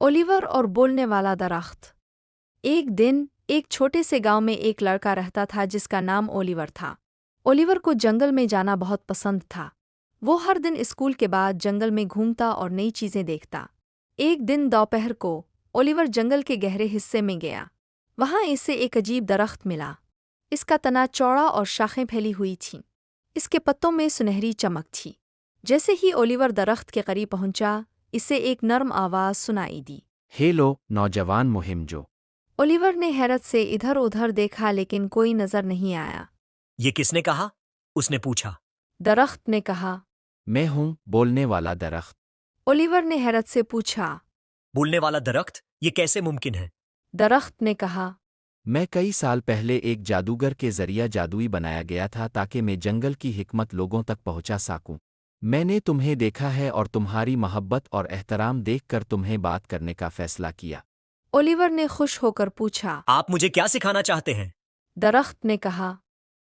Oliver और बोलने वाला दरख्त। एक दिन एक छोटे से गांव में एक लड़का रहता था जिसका नाम ओलिवर था। ओलिवर को जंगल में जाना बहुत पसंद था। वो हर दिन स्कूल के बाद जंगल में घूमता और नई चीज़ें देखता। एक दिन दोपहर को ओलिवर जंगल के गहरे हिस्से में गया। वहाँ इसे एक अजीब दरख्त मिला। इसका तना चौड़ा और शाखें फैली हुई थीं। इसके पत्तों में सुनहरी चमक थी। जैसे ही ओलिवर दरख्त के करीब पहुंचा, इसे एक नर्म आवाज़ सुनाई दी। हेलो नौजवान मुहिम जो। ओलिवर ने हैरत से इधर-उधर देखा लेकिन कोई नजर नहीं आया। ये किसने कहा? उसने पूछा। दरख्त ने कहा। मैं हूँ बोलने वाला दरख्त। ओलिवर ने हैरत से पूछा। बोलने वाला दरख्त? ये कैसे मुमकिन है? दरख्त ने कहा। मैं कई साल पहले एक जादूगर के जरिया जादुई बनाया गया था ताकि मैं जंगल की हिकमत लोगों तक पहुंचा सकूं। मैंने तुम्हें देखा है और तुम्हारी मोहब्बत और एहतराम देखकर तुम्हें बात करने का फैसला किया। ओलिवर ने खुश होकर पूछा। आप मुझे क्या सिखाना चाहते हैं? दरख्त ने कहा।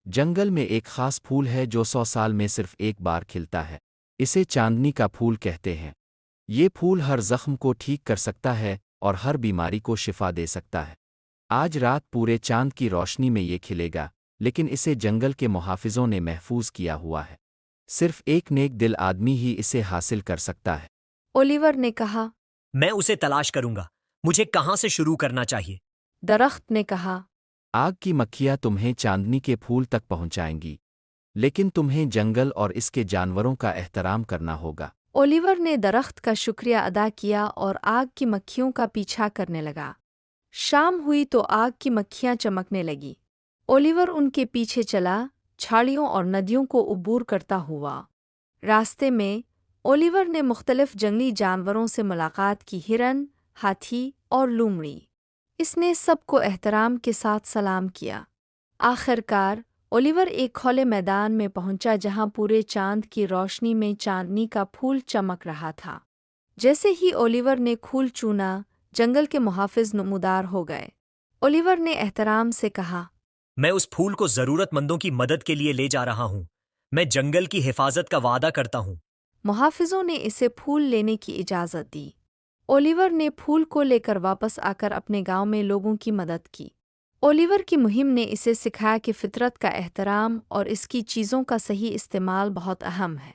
जंगल में एक खास फूल है जो 100 साल में सिर्फ एक बार खिलता है। इसे चांदनी का फूल कहते हैं। ये फूल हर जख्म को ठीक कर सकता है और हर बीमारी को शिफा दे सकता है। आज रात पूरे चांद की रोशनी में ये खिलेगा, लेकिन इसे जंगल के मुहाफिजों ने महफूज किया हुआ है। सिर्फ एक नेक दिल आदमी ही इसे हासिल कर सकता है। ओलिवर ने कहा। मैं उसे तलाश करूंगा। मुझे कहाँ से शुरू करना चाहिए? दरख्त ने कहा। आग की मक्खियाँ तुम्हें चांदनी के फूल तक पहुंचाएंगी, लेकिन तुम्हें जंगल और इसके जानवरों का एहतराम करना होगा। ओलिवर ने दरख्त का शुक्रिया अदा किया और आग की मक्खियों का पीछा करने लगा। शाम हुई तो आग की मक्खियां चमकने लगी। ओलिवर उनके पीछे चला, झाड़ियों और नदियों को उबूर करता हुआ। रास्ते में ओलिवर ने मुख्तलिफ जंगली जानवरों से मुलाकात की। हिरन, हाथी और लूमड़ी। इसने सबको एहतराम के साथ सलाम किया। आखिरकार ओलिवर एक खुले मैदान में पहुंचा जहां पूरे चांद की रोशनी में चांदनी का फूल चमक रहा था। जैसे ही ओलिवर ने फूल चूना, जंगल के मुहाफिज नमूदार हो गए। ओलिवर ने एहतराम से कहा। मैं उस फूल को जरूरतमंदों की मदद के लिए ले जा रहा हूँ। मैं जंगल की हिफाजत का वादा करता हूँ। मुहाफिजों ने इसे फूल लेने की इजाज़त दी। ओलिवर ने फूल को लेकर वापस आकर अपने गांव में लोगों की मदद की। ओलिवर की मुहिम ने इसे सिखाया कि फितरत का एहतराम और इसकी चीज़ों का सही इस्तेमाल बहुत अहम है।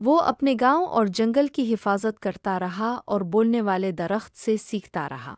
वो अपने गांव और जंगल की हिफाजत करता रहा और बोलने वाले दरख्त से सीखता रहा।